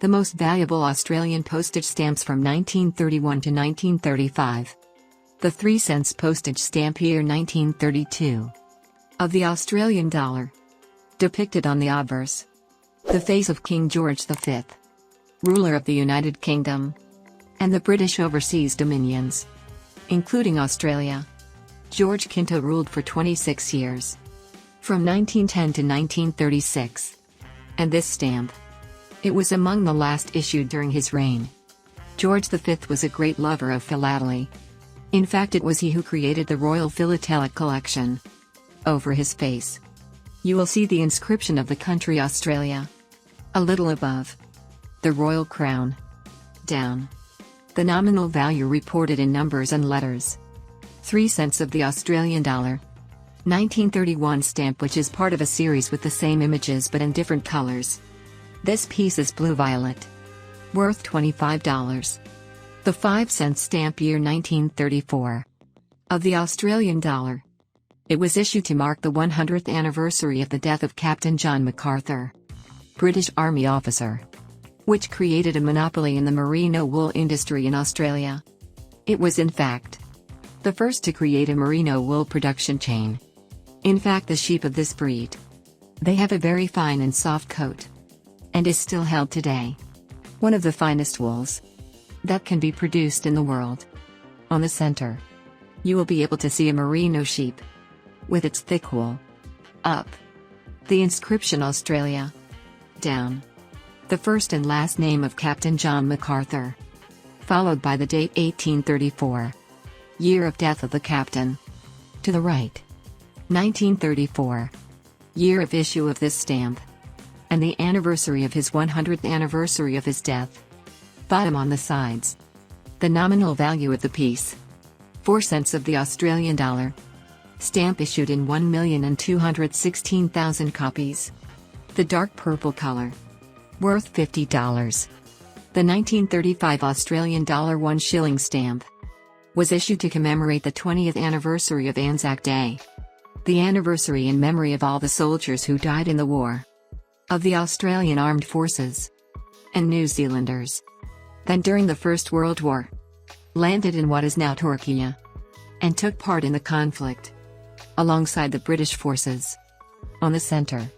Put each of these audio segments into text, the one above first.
The most valuable Australian postage stamps from 1931 to 1935. The 3 cents postage stamp year 1932. Of the Australian dollar. Depicted on the obverse. The face of King George V, ruler of the United Kingdom, and the British overseas dominions, including Australia. George V ruled for 26 years. From 1910 to 1936. And this stamp. It was among the last issued during his reign. George V was a great lover of philately. In fact, it was he who created the Royal Philatelic Collection. Over his face, you will see the inscription of the country Australia. A little above. The royal crown. Down. The nominal value reported in numbers and letters. 3 cents of the Australian dollar. 1931 stamp, which is part of a series with the same images but in different colors. This piece is blue-violet. Worth $25. The 5 cent stamp year 1934. Of the Australian dollar. It was issued to mark the 100th anniversary of the death of Captain John MacArthur, British Army officer, which created a monopoly in the merino wool industry in Australia. It was in fact the first to create a merino wool production chain. In fact, the sheep of this breed, they have a very fine and soft coat, and is still held today. One of the finest wools that can be produced in the world. On the center, you will be able to see a merino sheep, with its thick wool. Up. The inscription Australia. Down. The first and last name of Captain John MacArthur. Followed by the date 1834. Year of death of the captain. To the right. 1934. Year of issue of this stamp. And the anniversary of his 100th anniversary of his death. Bottom on the sides. The nominal value of the piece. 4 cents of the Australian dollar. Stamp issued in 1,216,000 copies. The dark purple color. Worth $50. The 1935 Australian dollar 1 shilling stamp was issued to commemorate the 20th anniversary of Anzac Day. The anniversary in memory of all the soldiers who died in the war. Of the Australian Armed Forces. And New Zealanders. Then during the First World War. Landed in what is now Turkey. And took part in the conflict. Alongside the British forces. On the center,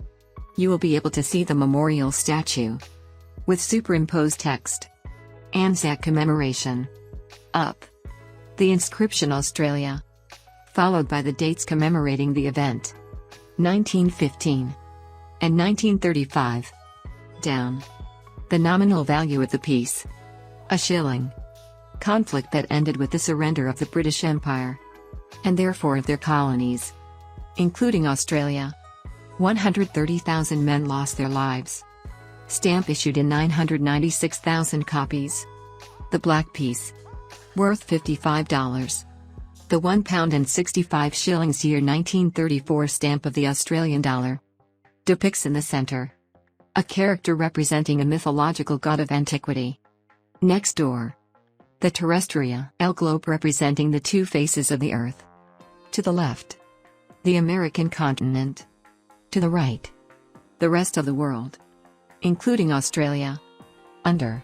you will be able to see the memorial statue. With superimposed text. Anzac commemoration. Up. The inscription Australia. Followed by the dates commemorating the event. 1915. And 1935. Down. The nominal value of the piece. A shilling. Conflict that ended with the surrender of the British Empire. And therefore of their colonies, including Australia. 130,000 men lost their lives. Stamp issued in 996,000 copies. The black piece. Worth $55. The £1 and 65 shillings year 1934 stamp of the Australian dollar. Depicts in the center a character representing a mythological god of antiquity. Next door. The terrestria, globe representing the 2 faces of the earth. To the left. The American continent. To the right. The rest of the world. Including Australia. Under.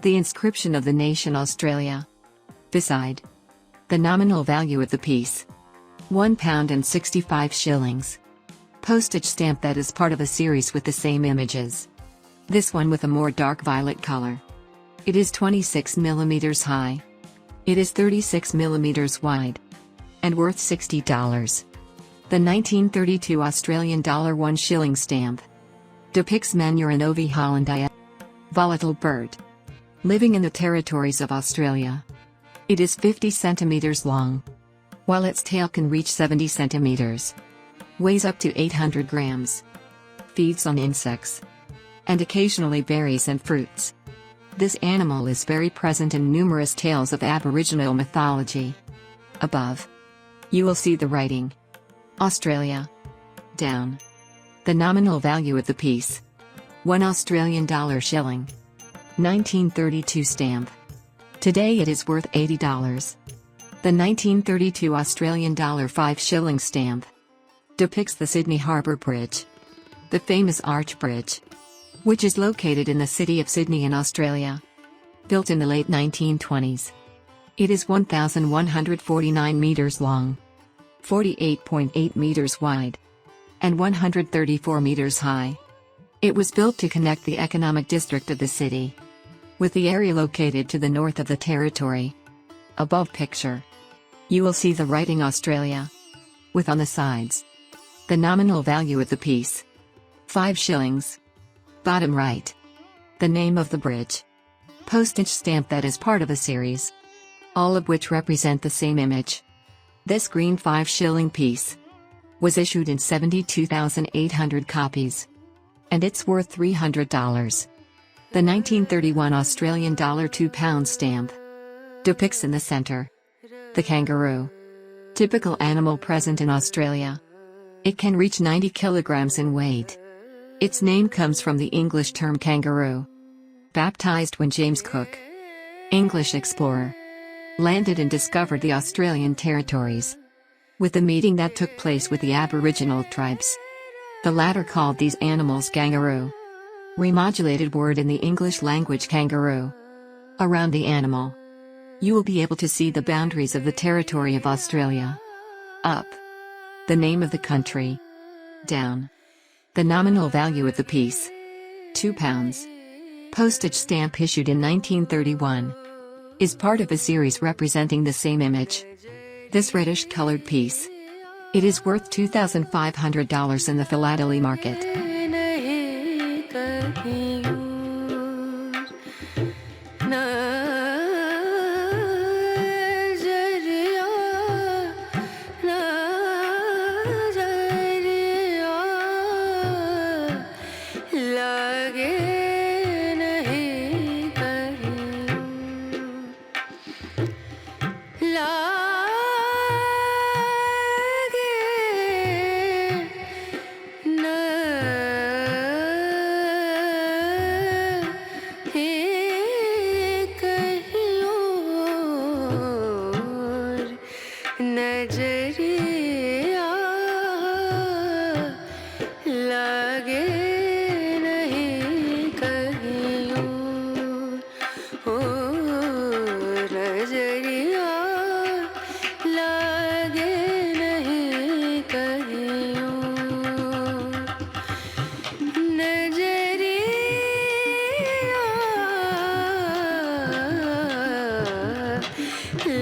The inscription of the nation Australia. Beside. The nominal value of the piece. £1 and 65 shillings. Postage stamp that is part of a series with the same images. This one with a more dark violet color. It is 26 mm high. It is 36 mm wide. And worth $60. The 1932 Australian dollar 1 shilling stamp. Depicts Manuranovi hollandii. Volatile bird. Living in the territories of Australia. It is 50 centimeters long. While its tail can reach 70 centimeters. Weighs up to 800 grams. Feeds on insects. And occasionally berries and fruits. This animal is very present in numerous tales of Aboriginal mythology. Above. You will see the writing. Australia. Down. The nominal value of the piece. $1 Australian dollar shilling. 1932 stamp. Today it is worth $80. The 1932 Australian dollar 5 shilling stamp. Depicts the Sydney Harbour Bridge. The famous Arch Bridge. which is located in the city of Sydney in Australia. Built in the late 1920s. It is 1,149 meters long, 48.8 meters wide, and 134 meters high. It was built to connect the economic district of the city with the area located to the north of the territory. Above picture, you will see the writing Australia, with on the sides the nominal value of the piece, 5 shillings. Bottom right, the name of the bridge, postage stamp that is part of a series, all of which represent the same image. This green 5-shilling piece was issued in 72,800 copies, and it's worth $300. The 1931 Australian dollar £2 stamp depicts in the center the kangaroo, typical animal present in Australia. It can reach 90 kilograms in weight. Its name comes from the English term kangaroo, baptized when James Cook, English explorer, landed and discovered the Australian territories, with the meeting that took place with the Aboriginal tribes. The latter called these animals kangaroo, remodulated word in the English language kangaroo. Around the animal, you will be able to see the boundaries of the territory of Australia. Up, the name of the country. Down, the nominal value of the piece, £2. Postage stamp issued in 1931. Is part of a series representing the same image. This reddish-colored piece, it is worth $2,500 in the philately market.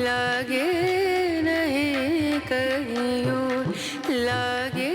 लागे नहीं कहीं और लागे